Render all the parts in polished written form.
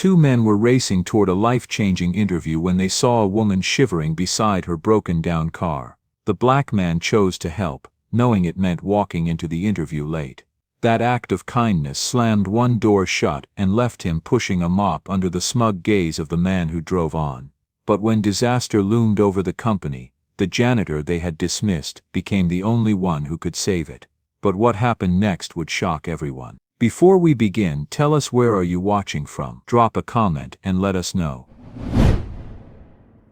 Two men were racing toward a life-changing interview when they saw a woman shivering beside her broken-down car. The black man chose to help, knowing it meant walking into the interview late. That act of kindness slammed one door shut and left him pushing a mop under the smug gaze of the man who drove on. But when disaster loomed over the company, the janitor they had dismissed became the only one who could save it. But what happened next would shock everyone. Before we begin, tell us where are you watching from? Drop a comment and let us know.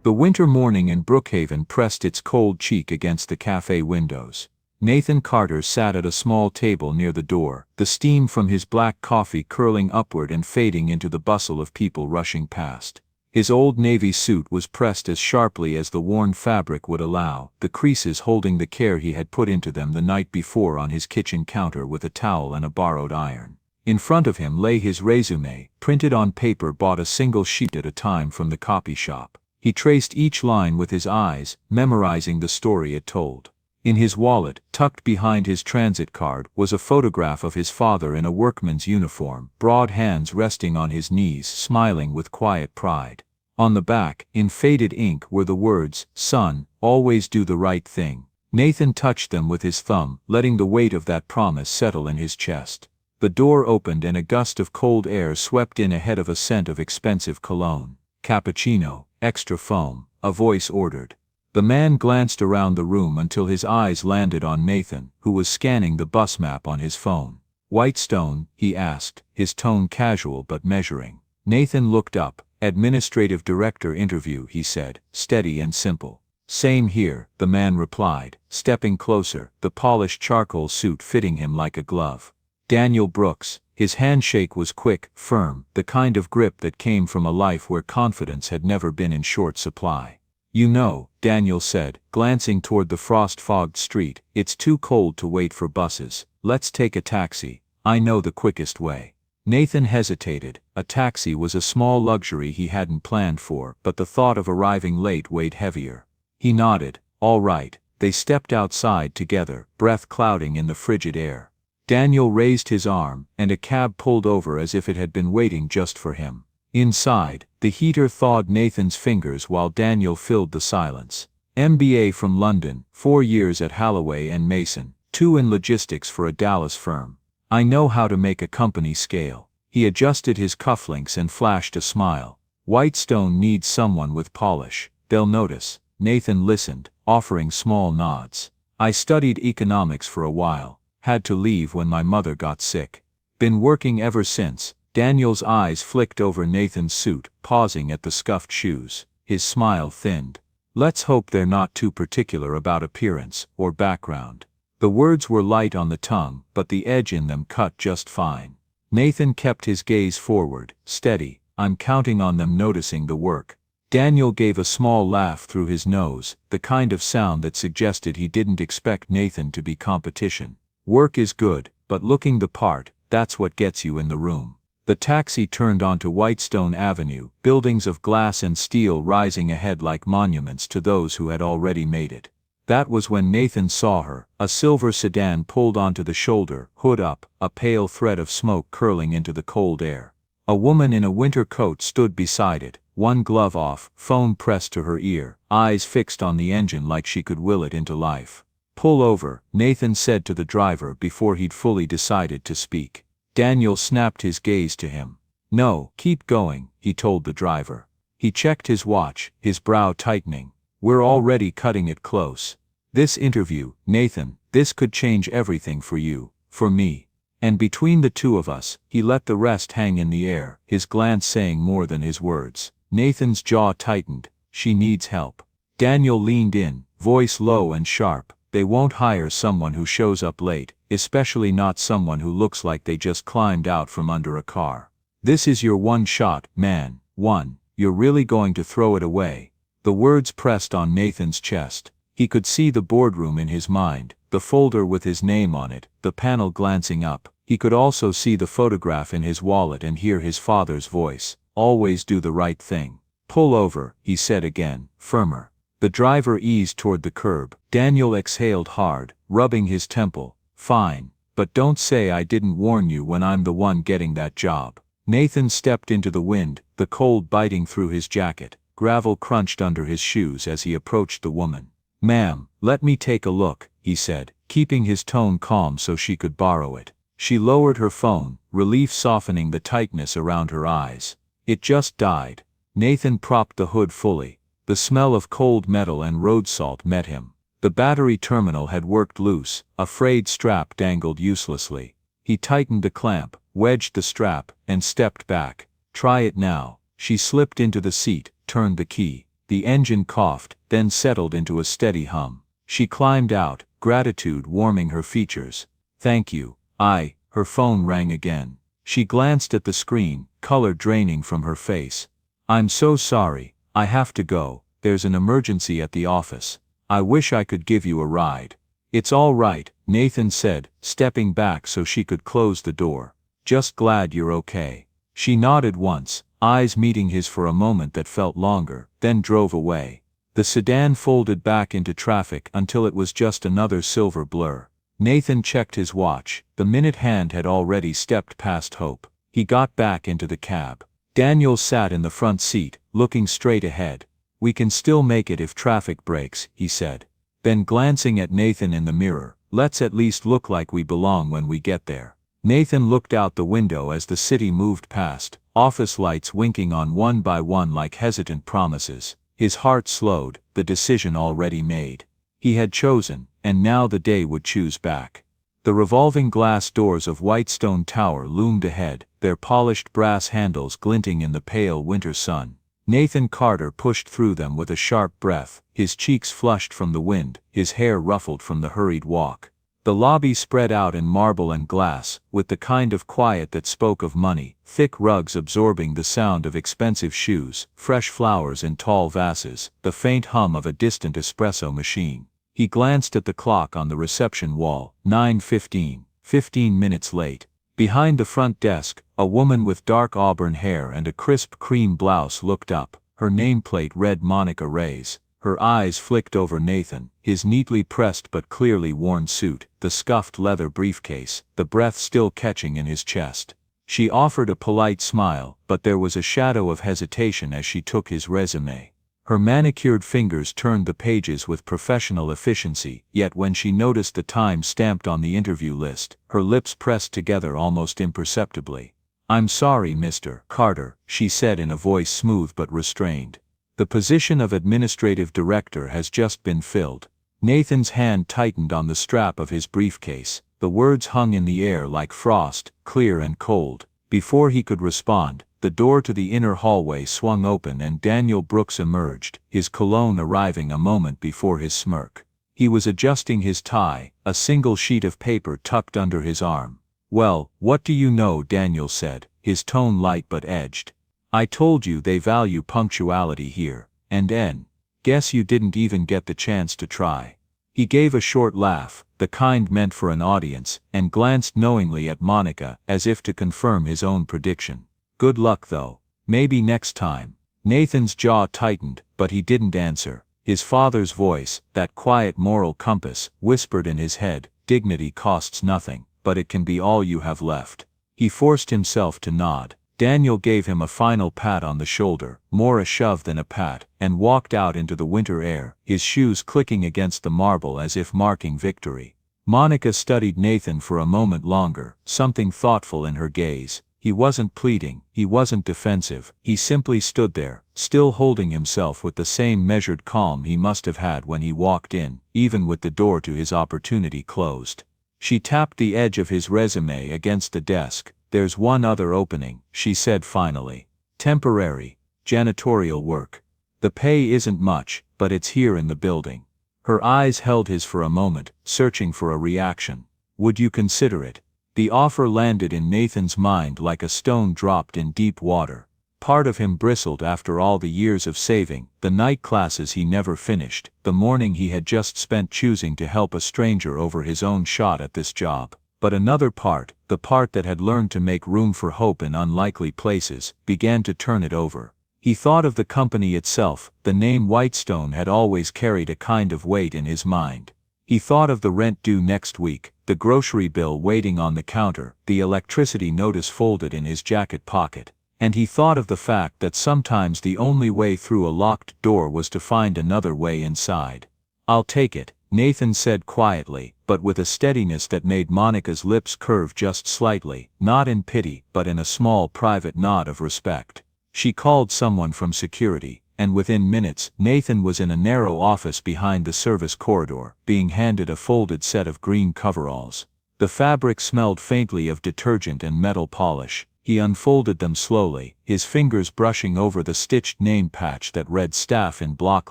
The winter morning in Brookhaven pressed its cold cheek against the cafe windows. Nathan Carter sat at a small table near the door, the steam from his black coffee curling upward and fading into the bustle of people rushing past. His old navy suit was pressed as sharply as the worn fabric would allow, the creases holding the care he had put into them the night before on his kitchen counter with a towel and a borrowed iron. In front of him lay his resume, printed on paper bought a single sheet at a time from the copy shop. He traced each line with his eyes, memorizing the story it told. In his wallet, tucked behind his transit card, was a photograph of his father in a workman's uniform, broad hands resting on his knees, smiling with quiet pride. On the back, in faded ink, were the words, "Son, always do the right thing." Nathan touched them with his thumb, letting the weight of that promise settle in his chest. The door opened and a gust of cold air swept in ahead of a scent of expensive cologne. "Cappuccino, extra foam," a voice ordered. The man glanced around the room until his eyes landed on Nathan, who was scanning the bus map on his phone. "Whitestone?" he asked, his tone casual but measuring. Nathan looked up. "Administrative director interview," he said, steady and simple. "Same here," the man replied, stepping closer, the polished charcoal suit fitting him like a glove. "Daniel Brooks." His handshake was quick, firm, the kind of grip that came from a life where confidence had never been in short supply. "You know," Daniel said, glancing toward the frost-fogged street, "it's too cold to wait for buses. Let's take a taxi. I know the quickest way." Nathan hesitated. A taxi was a small luxury he hadn't planned for, but the thought of arriving late weighed heavier. He nodded. "All right." They stepped outside together, breath clouding in the frigid air. Daniel raised his arm, and a cab pulled over as if it had been waiting just for him. Inside, the heater thawed Nathan's fingers while Daniel filled the silence. "MBA from London, 4 years at Halloway and Mason, 2 in logistics for a Dallas firm. I know how to make a company scale." He adjusted his cufflinks and flashed a smile. "Whitestone needs someone with polish. They'll notice." Nathan listened, offering small nods. "I studied economics for a while. Had to leave when my mother got sick. Been working ever since." Daniel's eyes flicked over Nathan's suit, pausing at the scuffed shoes. His smile thinned. "Let's hope they're not too particular about appearance or background." The words were light on the tongue, but the edge in them cut just fine. Nathan kept his gaze forward, steady. "I'm counting on them noticing the work." Daniel gave a small laugh through his nose, the kind of sound that suggested he didn't expect Nathan to be competition. "Work is good, but looking the part, that's what gets you in the room." The taxi turned onto Whitestone Avenue, buildings of glass and steel rising ahead like monuments to those who had already made it. That was when Nathan saw her, a silver sedan pulled onto the shoulder, hood up, a pale thread of smoke curling into the cold air. A woman in a winter coat stood beside it, one glove off, phone pressed to her ear, eyes fixed on the engine like she could will it into life. "Pull over," Nathan said to the driver before he'd fully decided to speak. Daniel snapped his gaze to him. "No, keep going," he told the driver. He checked his watch, his brow tightening. "We're already cutting it close. This interview, Nathan, this could change everything for you, for me. And between the two of us," he let the rest hang in the air, his glance saying more than his words. Nathan's jaw tightened. "She needs help." Daniel leaned in, voice low and sharp. "They won't hire someone who shows up late, especially not someone who looks like they just climbed out from under a car. This is your one shot, man, one. You're really going to throw it away." The words pressed on Nathan's chest. He could see the boardroom in his mind, the folder with his name on it, the panel glancing up. He could also see the photograph in his wallet and hear his father's voice. "Always do the right thing." "Pull over," he said again, firmer. The driver eased toward the curb. Daniel exhaled hard, rubbing his temple. "Fine, but don't say I didn't warn you when I'm the one getting that job." Nathan stepped into the wind, the cold biting through his jacket. Gravel crunched under his shoes as he approached the woman. "Ma'am, let me take a look," he said, keeping his tone calm so she could borrow it. She lowered her phone, relief softening the tightness around her eyes. "It just died." Nathan propped the hood fully. The smell of cold metal and road salt met him. The battery terminal had worked loose, a frayed strap dangled uselessly. He tightened the clamp, wedged the strap, and stepped back. "Try it now." She slipped into the seat, turned the key. The engine coughed, then settled into a steady hum. She climbed out, gratitude warming her features. "Thank you." Her phone rang again. She glanced at the screen, color draining from her face. "I'm so sorry, I have to go. There's an emergency at the office. I wish I could give you a ride." "It's all right," Nathan said, stepping back so she could close the door. "Just glad you're okay." She nodded once, eyes meeting his for a moment that felt longer, then drove away. The sedan folded back into traffic until it was just another silver blur. Nathan checked his watch. The minute hand had already stepped past hope. He got back into the cab. Daniel sat in the front seat, looking straight ahead. "We can still make it if traffic breaks," he said. Then glancing at Nathan in the mirror, "Let's at least look like we belong when we get there." Nathan looked out the window as the city moved past, office lights winking on one by one like hesitant promises. His heart slowed, the decision already made. He had chosen, and now the day would choose back. The revolving glass doors of Whitestone Tower loomed ahead, their polished brass handles glinting in the pale winter sun. Nathan Carter pushed through them with a sharp breath, his cheeks flushed from the wind, his hair ruffled from the hurried walk. The lobby spread out in marble and glass, with the kind of quiet that spoke of money, thick rugs absorbing the sound of expensive shoes, fresh flowers in tall vases, the faint hum of a distant espresso machine. He glanced at the clock on the reception wall, 9:15, 15 minutes late. Behind the front desk, a woman with dark auburn hair and a crisp cream blouse looked up. Her nameplate read Monica Reyes. Her eyes flicked over Nathan, his neatly pressed but clearly worn suit, the scuffed leather briefcase, the breath still catching in his chest. She offered a polite smile, but there was a shadow of hesitation as she took his resume. Her manicured fingers turned the pages with professional efficiency, yet when she noticed the time stamped on the interview list, her lips pressed together almost imperceptibly. "I'm sorry, Mr. Carter," she said in a voice smooth but restrained. "The position of administrative director has just been filled." Nathan's hand tightened on the strap of his briefcase. The words hung in the air like frost, clear and cold. Before he could respond, the door to the inner hallway swung open and Daniel Brooks emerged, his cologne arriving a moment before his smirk. He was adjusting his tie, a single sheet of paper tucked under his arm. "Well, what do you know?" Daniel said, his tone light but edged. "I told you they value punctuality here, and guess you didn't even get the chance to try." He gave a short laugh, the kind meant for an audience, and glanced knowingly at Monica as if to confirm his own prediction. "Good luck though. Maybe next time." Nathan's jaw tightened, but he didn't answer. His father's voice, that quiet moral compass, whispered in his head, "Dignity costs nothing, but it can be all you have left." He forced himself to nod. Daniel gave him a final pat on the shoulder, more a shove than a pat, and walked out into the winter air, his shoes clicking against the marble as if marking victory. Monica studied Nathan for a moment longer, something thoughtful in her gaze. He wasn't pleading, he wasn't defensive, he simply stood there, still holding himself with the same measured calm he must have had when he walked in, even with the door to his opportunity closed. She tapped the edge of his resume against the desk. "There's one other opening," she said finally. "Temporary, janitorial work. The pay isn't much, but it's here in the building." Her eyes held his for a moment, searching for a reaction. "Would you consider it?" The offer landed in Nathan's mind like a stone dropped in deep water. Part of him bristled after all the years of saving, the night classes he never finished, the morning he had just spent choosing to help a stranger over his own shot at this job. But another part, the part that had learned to make room for hope in unlikely places, began to turn it over. He thought of the company itself. The name Whitestone had always carried a kind of weight in his mind. He thought of the rent due next week, the grocery bill waiting on the counter, the electricity notice folded in his jacket pocket. And he thought of the fact that sometimes the only way through a locked door was to find another way inside. "I'll take it," Nathan said quietly, but with a steadiness that made Monica's lips curve just slightly, not in pity but in a small private nod of respect. She called someone from security, and within minutes Nathan was in a narrow office behind the service corridor, being handed a folded set of green coveralls. The fabric smelled faintly of detergent and metal polish. He unfolded them slowly, his fingers brushing over the stitched name patch that read staff in block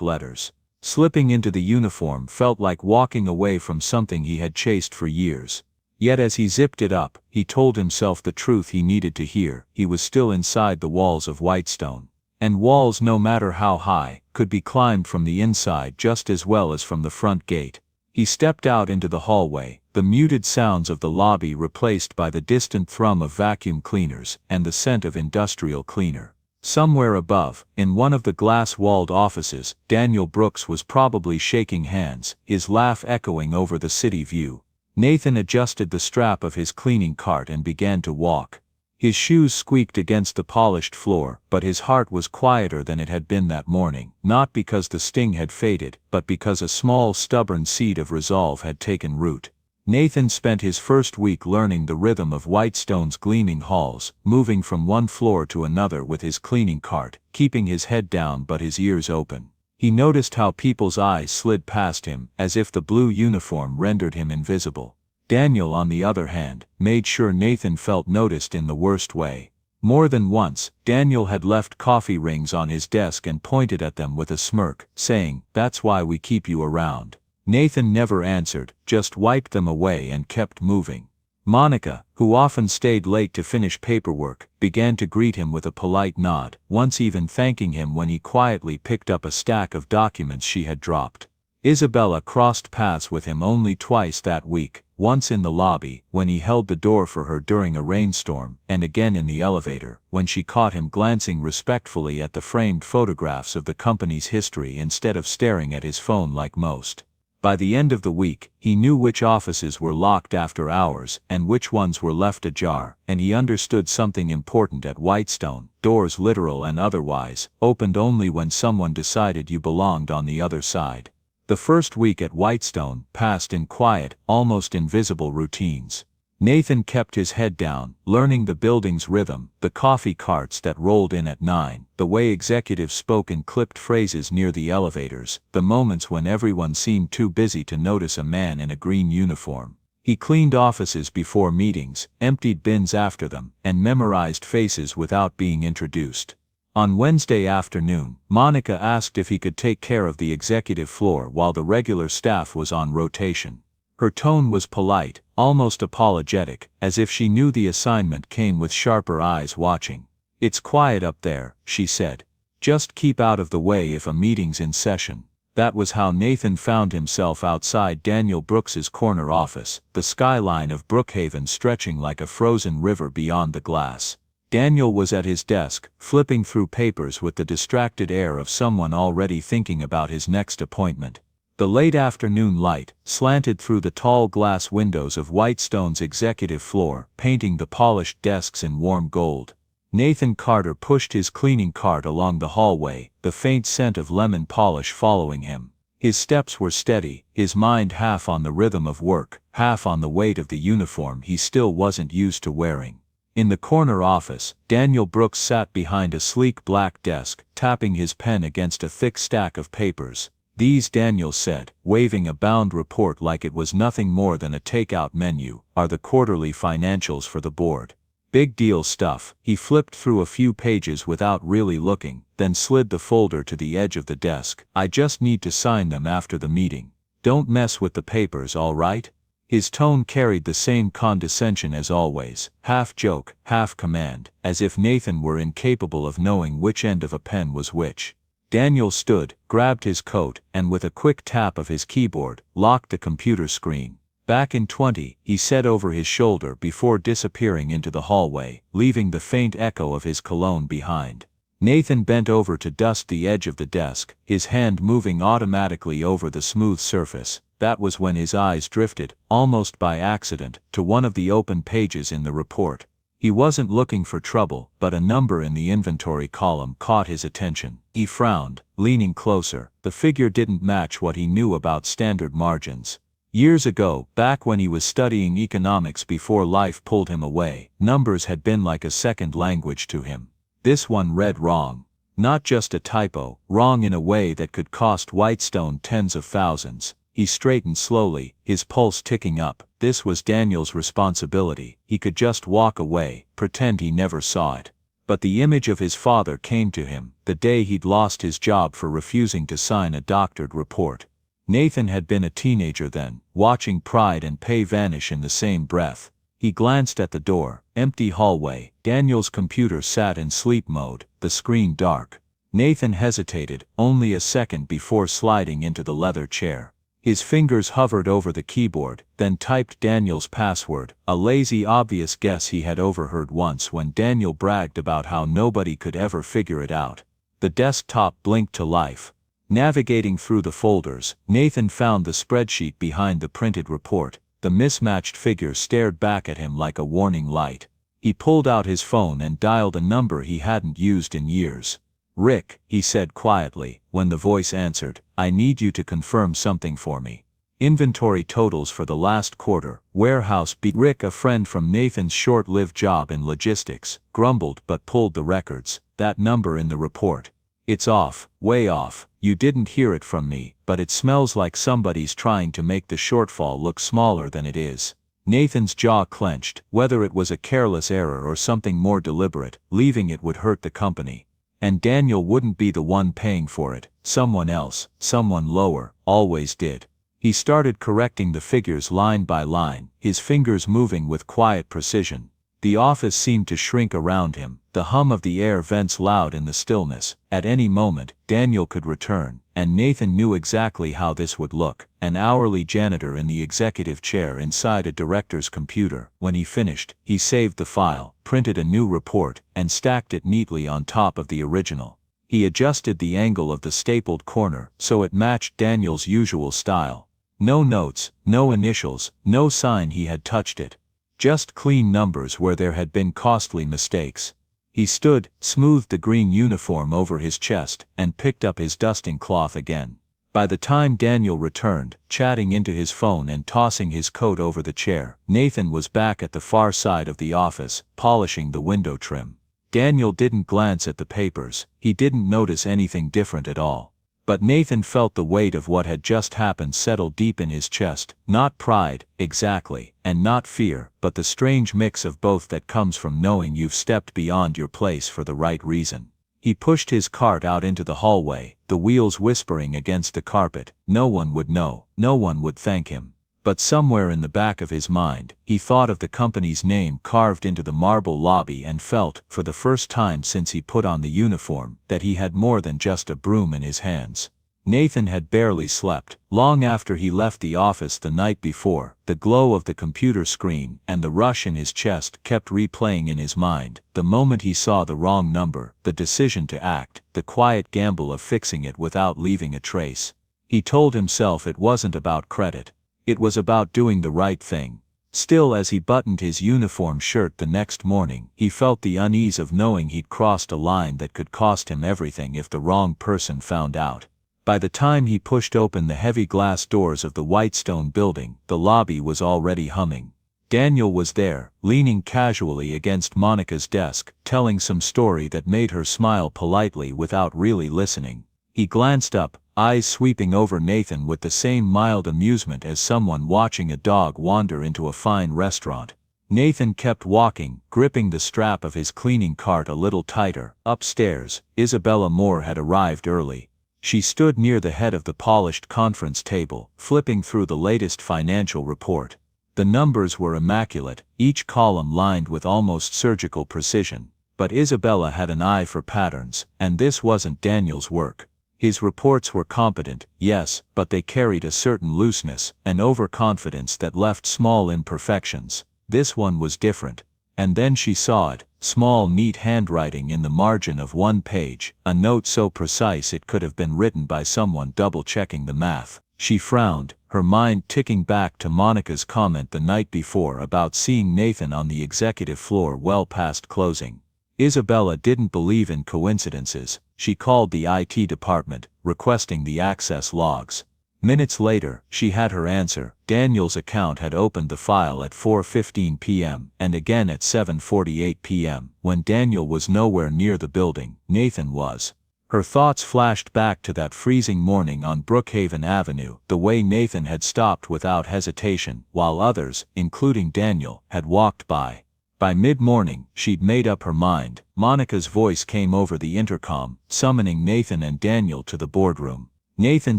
letters. Slipping into the uniform felt like walking away from something he had chased for years. Yet as he zipped it up, he told himself the truth he needed to hear: he was still inside the walls of Whitestone. And walls, no matter how high, could be climbed from the inside just as well as from the front gate. He stepped out into the hallway, the muted sounds of the lobby replaced by the distant thrum of vacuum cleaners and the scent of industrial cleaner. Somewhere above, in one of the glass-walled offices, Daniel Brooks was probably shaking hands, his laugh echoing over the city view. Nathan adjusted the strap of his cleaning cart and began to walk. His shoes squeaked against the polished floor, but his heart was quieter than it had been that morning, not because the sting had faded, but because a small stubborn seed of resolve had taken root. Nathan spent his first week learning the rhythm of Whitestone's gleaming halls, moving from one floor to another with his cleaning cart, keeping his head down but his ears open. He noticed how people's eyes slid past him, as if the blue uniform rendered him invisible. Daniel, on the other hand, made sure Nathan felt noticed in the worst way. More than once, Daniel had left coffee rings on his desk and pointed at them with a smirk, saying, "That's why we keep you around." Nathan never answered, just wiped them away and kept moving. Monica, who often stayed late to finish paperwork, began to greet him with a polite nod, once even thanking him when he quietly picked up a stack of documents she had dropped. Isabella crossed paths with him only twice that week, once in the lobby, when he held the door for her during a rainstorm, and again in the elevator, when she caught him glancing respectfully at the framed photographs of the company's history instead of staring at his phone like most. By the end of the week, he knew which offices were locked after hours and which ones were left ajar, and he understood something important at Whitestone: doors, literal and otherwise, opened only when someone decided you belonged on the other side. The first week at Whitestone passed in quiet, almost invisible routines. Nathan kept his head down, learning the building's rhythm, the coffee carts that rolled in at 9, the way executives spoke in clipped phrases near the elevators, the moments when everyone seemed too busy to notice a man in a green uniform. He cleaned offices before meetings, emptied bins after them, and memorized faces without being introduced. On Wednesday afternoon, Monica asked if he could take care of the executive floor while the regular staff was on rotation. Her tone was polite, almost apologetic, as if she knew the assignment came with sharper eyes watching. "It's quiet up there," she said. "Just keep out of the way if a meeting's in session." That was how Nathan found himself outside Daniel Brooks's corner office, the skyline of Brookhaven stretching like a frozen river beyond the glass. Daniel was at his desk, flipping through papers with the distracted air of someone already thinking about his next appointment. The late afternoon light slanted through the tall glass windows of Whitestone's executive floor, painting the polished desks in warm gold. Nathan Carter pushed his cleaning cart along the hallway, the faint scent of lemon polish following him. His steps were steady, his mind half on the rhythm of work, half on the weight of the uniform he still wasn't used to wearing. In the corner office, Daniel Brooks sat behind a sleek black desk, tapping his pen against a thick stack of papers. "These," Daniel said, waving a bound report like it was nothing more than a takeout menu, "are the quarterly financials for the board. Big deal stuff." He flipped through a few pages without really looking, then slid the folder to the edge of the desk. "I just need to sign them after the meeting. Don't mess with the papers, all right?" His tone carried the same condescension as always, half joke, half command, as if Nathan were incapable of knowing which end of a pen was which. Daniel stood, grabbed his coat, and with a quick tap of his keyboard, locked the computer screen. "Back in 20, he said over his shoulder before disappearing into the hallway, leaving the faint echo of his cologne behind. Nathan bent over to dust the edge of the desk, his hand moving automatically over the smooth surface. That was when his eyes drifted, almost by accident, to one of the open pages in the report. He wasn't looking for trouble, but a number in the inventory column caught his attention. He frowned, leaning closer. The figure didn't match what he knew about standard margins. Years ago, back when he was studying economics before life pulled him away, numbers had been like a second language to him. This one read wrong. Not just a typo, wrong in a way that could cost Whitestone tens of thousands. He straightened slowly, his pulse ticking up. This was Daniel's responsibility. He could just walk away, pretend he never saw it. But the image of his father came to him, the day he'd lost his job for refusing to sign a doctored report. Nathan had been a teenager then, watching pride and pay vanish in the same breath. He glanced at the door, empty hallway. Daniel's computer sat in sleep mode, the screen dark. Nathan hesitated, only a second before sliding into the leather chair. His fingers hovered over the keyboard, then typed Daniel's password, a lazy obvious guess he had overheard once when Daniel bragged about how nobody could ever figure it out. The desktop blinked to life. Navigating through the folders, Nathan found the spreadsheet behind the printed report. The mismatched figures stared back at him like a warning light. He pulled out his phone and dialed a number he hadn't used in years. "Rick," he said quietly, when the voice answered, "I need you to confirm something for me. Inventory totals for the last quarter, warehouse beat." Rick, a friend from Nathan's short-lived job in logistics, grumbled but pulled the records. "That number in the report. It's off, way off. You didn't hear it from me, but it smells like somebody's trying to make the shortfall look smaller than it is." Nathan's jaw clenched. Whether it was a careless error or something more deliberate, leaving it would hurt the company. And Daniel wouldn't be the one paying for it. Someone else, someone lower, always did. He started correcting the figures line by line, his fingers moving with quiet precision. The office seemed to shrink around him, the hum of the air vents loud in the stillness. At any moment, Daniel could return, and Nathan knew exactly how this would look. An hourly janitor in the executive chair inside a director's computer. When he finished, he saved the file, printed a new report, and stacked it neatly on top of the original. He adjusted the angle of the stapled corner so it matched Daniel's usual style. No notes, no initials, no sign he had touched it. Just clean numbers where there had been costly mistakes. He stood, smoothed the green uniform over his chest, and picked up his dusting cloth again. By the time Daniel returned, chatting into his phone and tossing his coat over the chair, Nathan was back at the far side of the office, polishing the window trim. Daniel didn't glance at the papers. He didn't notice anything different at all. But Nathan felt the weight of what had just happened settle deep in his chest. Not pride, exactly, and not fear, but the strange mix of both that comes from knowing you've stepped beyond your place for the right reason. He pushed his cart out into the hallway, the wheels whispering against the carpet. No one would know, no one would thank him. But somewhere in the back of his mind, he thought of the company's name carved into the marble lobby and felt, for the first time since he put on the uniform, that he had more than just a broom in his hands. Nathan had barely slept. Long after he left the office the night before, the glow of the computer screen and the rush in his chest kept replaying in his mind. The moment he saw the wrong number, the decision to act, the quiet gamble of fixing it without leaving a trace. He told himself it wasn't about credit. It was about doing the right thing. Still, as he buttoned his uniform shirt the next morning, he felt the unease of knowing he'd crossed a line that could cost him everything if the wrong person found out. By the time he pushed open the heavy glass doors of the Whitestone building, the lobby was already humming. Daniel was there, leaning casually against Monica's desk, telling some story that made her smile politely without really listening. He glanced up, eyes sweeping over Nathan with the same mild amusement as someone watching a dog wander into a fine restaurant. Nathan kept walking, gripping the strap of his cleaning cart a little tighter. Upstairs, Isabella Moore had arrived early. She stood near the head of the polished conference table, flipping through the latest financial report. The numbers were immaculate, each column lined with almost surgical precision. But Isabella had an eye for patterns, and this wasn't Daniel's work. His reports were competent, yes, but they carried a certain looseness, an overconfidence that left small imperfections. This one was different. And then she saw it, small neat handwriting in the margin of one page, a note so precise it could have been written by someone double-checking the math. She frowned, her mind ticking back to Monica's comment the night before about seeing Nathan on the executive floor well past closing. Isabella didn't believe in coincidences. She called the IT department, requesting the access logs. Minutes later, she had her answer. Daniel's account had opened the file at 4:15 p.m. and again at 7:48 p.m. When Daniel was nowhere near the building, Nathan was. Her thoughts flashed back to that freezing morning on Brookhaven Avenue, the way Nathan had stopped without hesitation, while others, including Daniel, had walked by. By mid-morning, she'd made up her mind. Monica's voice came over the intercom, summoning Nathan and Daniel to the boardroom. Nathan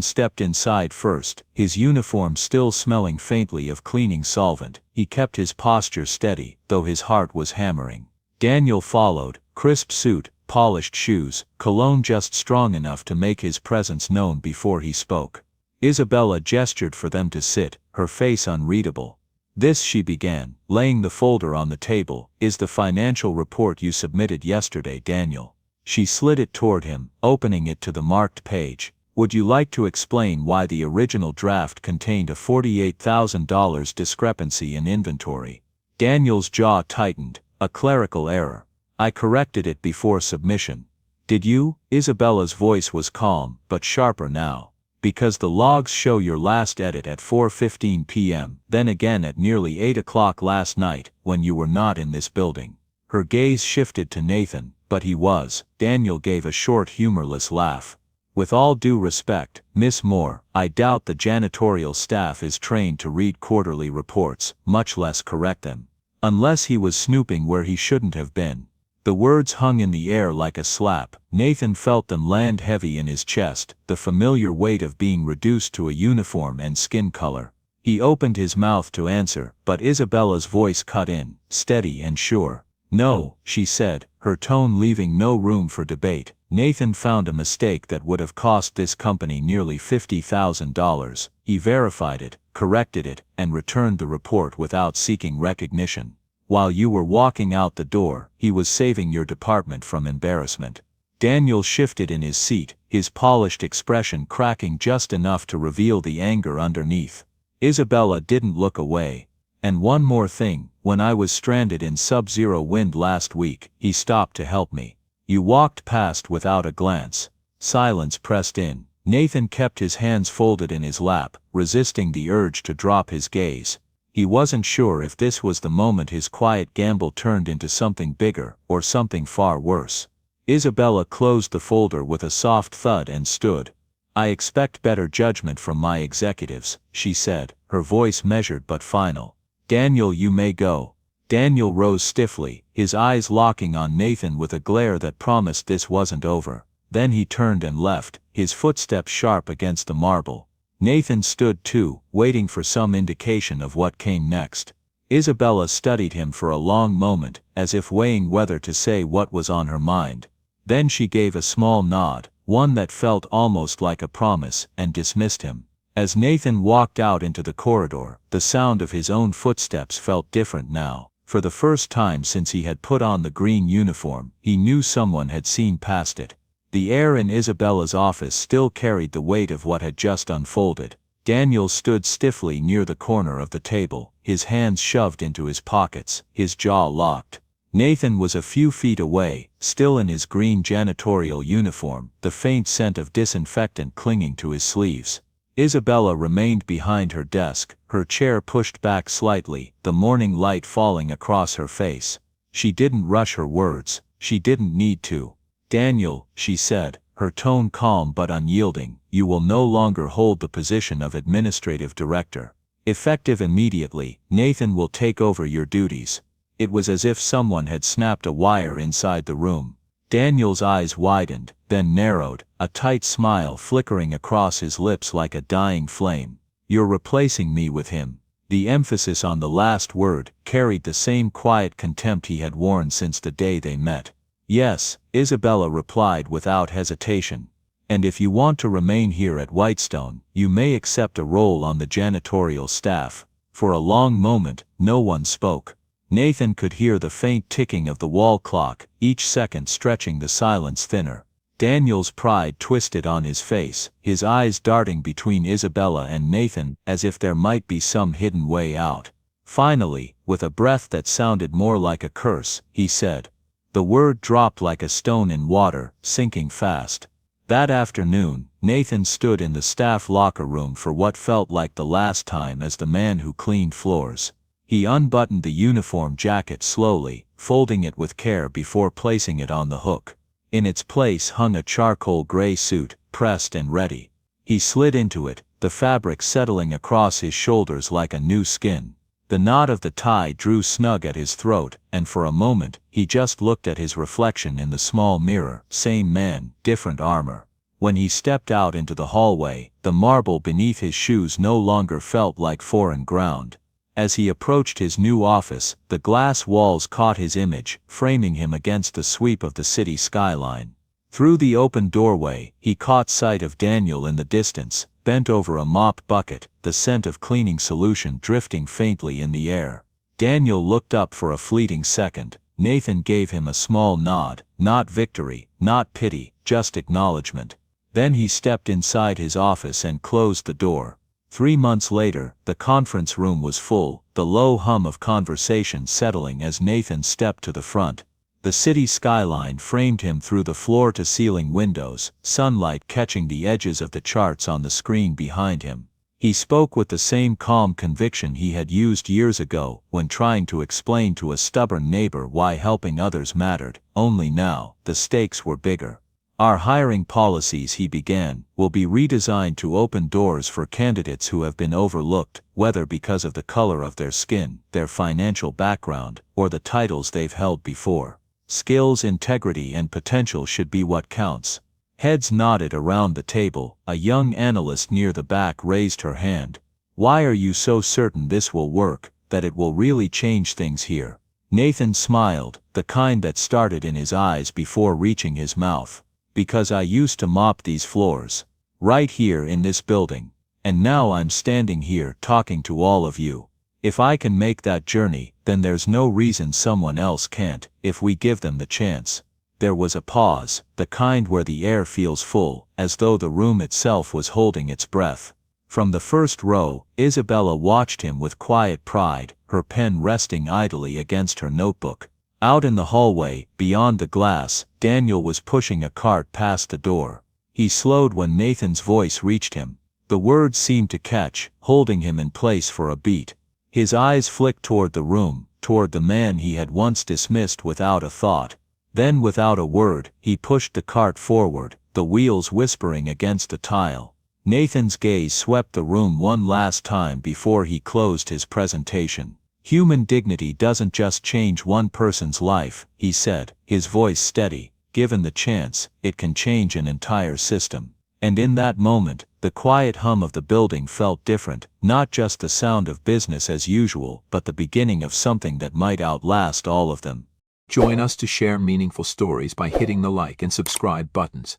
stepped inside first, his uniform still smelling faintly of cleaning solvent. He kept his posture steady, though his heart was hammering. Daniel followed, crisp suit, polished shoes, cologne just strong enough to make his presence known before he spoke. Isabella gestured for them to sit, her face unreadable. "This," she began, laying the folder on the table, "is the financial report you submitted yesterday, Daniel." She slid it toward him, opening it to the marked page. "Would you like to explain why the original draft contained a $48,000 discrepancy in inventory?" Daniel's jaw tightened. "A clerical error. I corrected it before submission." "Did you?" Isabella's voice was calm, but sharper now. "Because the logs show your last edit at 4:15 p.m., then again at nearly 8 o'clock last night, when you were not in this building." Her gaze shifted to Nathan, but he was. Daniel gave a short humorless laugh. "With all due respect, Miss Moore, I doubt the janitorial staff is trained to read quarterly reports, much less correct them. Unless he was snooping where he shouldn't have been." The words hung in the air like a slap. Nathan felt them land heavy in his chest, the familiar weight of being reduced to a uniform and skin color. He opened his mouth to answer, but Isabella's voice cut in, steady and sure. "No," she said, her tone leaving no room for debate. "Nathan found a mistake that would have cost this company nearly $50,000. He verified it, corrected it, and returned the report without seeking recognition. While you were walking out the door, he was saving your department from embarrassment." Daniel shifted in his seat, his polished expression cracking just enough to reveal the anger underneath. Isabella didn't look away. "And one more thing, when I was stranded in sub-zero wind last week, he stopped to help me. You walked past without a glance." Silence pressed in. Nathan kept his hands folded in his lap, resisting the urge to drop his gaze. He wasn't sure if this was the moment his quiet gamble turned into something bigger, or something far worse. Isabella closed the folder with a soft thud and stood. "I expect better judgment from my executives," she said, her voice measured but final. "Daniel, you may go." Daniel rose stiffly, his eyes locking on Nathan with a glare that promised this wasn't over. Then he turned and left, his footsteps sharp against the marble. Nathan stood too, waiting for some indication of what came next. Isabella studied him for a long moment, as if weighing whether to say what was on her mind. Then she gave a small nod, one that felt almost like a promise, and dismissed him. As Nathan walked out into the corridor, the sound of his own footsteps felt different now. For the first time since he had put on the green uniform, he knew someone had seen past it. The air in Isabella's office still carried the weight of what had just unfolded. Daniel stood stiffly near the corner of the table, his hands shoved into his pockets, his jaw locked. Nathan was a few feet away, still in his green janitorial uniform, the faint scent of disinfectant clinging to his sleeves. Isabella remained behind her desk, her chair pushed back slightly, the morning light falling across her face. She didn't rush her words. She didn't need to. "Daniel," she said, her tone calm but unyielding, "you will no longer hold the position of administrative director. Effective immediately, Nathan will take over your duties." It was as if someone had snapped a wire inside the room. Daniel's eyes widened, then narrowed, a tight smile flickering across his lips like a dying flame. "You're replacing me with him." The emphasis on the last word carried the same quiet contempt he had worn since the day they met. "Yes," Isabella replied without hesitation. "And if you want to remain here at Whitestone, you may accept a role on the janitorial staff." For a long moment, no one spoke. Nathan could hear the faint ticking of the wall clock, each second stretching the silence thinner. Daniel's pride twisted on his face, his eyes darting between Isabella and Nathan as if there might be some hidden way out. Finally, with a breath that sounded more like a curse, he said. The word dropped like a stone in water, sinking fast. That afternoon, Nathan stood in the staff locker room for what felt like the last time as the man who cleaned floors. He unbuttoned the uniform jacket slowly, folding it with care before placing it on the hook. In its place hung a charcoal gray suit, pressed and ready. He slid into it, the fabric settling across his shoulders like a new skin. The knot of the tie drew snug at his throat, and for a moment, he just looked at his reflection in the small mirror. Same man, different armor. When he stepped out into the hallway, the marble beneath his shoes no longer felt like foreign ground. As he approached his new office, the glass walls caught his image, framing him against the sweep of the city skyline. Through the open doorway, he caught sight of Daniel in the distance, bent over a mop bucket, the scent of cleaning solution drifting faintly in the air. Daniel looked up for a fleeting second. Nathan gave him a small nod, not victory, not pity, just acknowledgement. Then he stepped inside his office and closed the door. 3 months later, the conference room was full, the low hum of conversation settling as Nathan stepped to the front. The city skyline framed him through the floor-to-ceiling windows, sunlight catching the edges of the charts on the screen behind him. He spoke with the same calm conviction he had used years ago when trying to explain to a stubborn neighbor why helping others mattered, only now, the stakes were bigger. Our hiring policies, he began, will be redesigned to open doors for candidates who have been overlooked, whether because of the color of their skin, their financial background, or the titles they've held before. Skills, integrity, and potential should be what counts. Heads nodded around the table. A young analyst near the back raised her hand. Why are you so certain this will work, that it will really change things here? Nathan smiled, the kind that started in his eyes before reaching his mouth. Because I used to mop these floors. Right here in this building. And now I'm standing here talking to all of you. If I can make that journey, then there's no reason someone else can't, if we give them the chance. There was a pause, the kind where the air feels full, as though the room itself was holding its breath. From the first row, Isabella watched him with quiet pride, her pen resting idly against her notebook. Out in the hallway, beyond the glass, Daniel was pushing a cart past the door. He slowed when Nathan's voice reached him. The words seemed to catch, holding him in place for a beat. His eyes flicked toward the room, toward the man he had once dismissed without a thought. Then without a word, he pushed the cart forward, the wheels whispering against the tile. Nathan's gaze swept the room one last time before he closed his presentation. Human dignity doesn't just change one person's life, he said, his voice steady. Given the chance, it can change an entire system. And in that moment, the quiet hum of the building felt different, not just the sound of business as usual, but the beginning of something that might outlast all of them. Join us to share meaningful stories by hitting the like and subscribe buttons.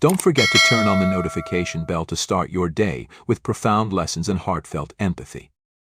Don't forget to turn on the notification bell to start your day with profound lessons and heartfelt empathy.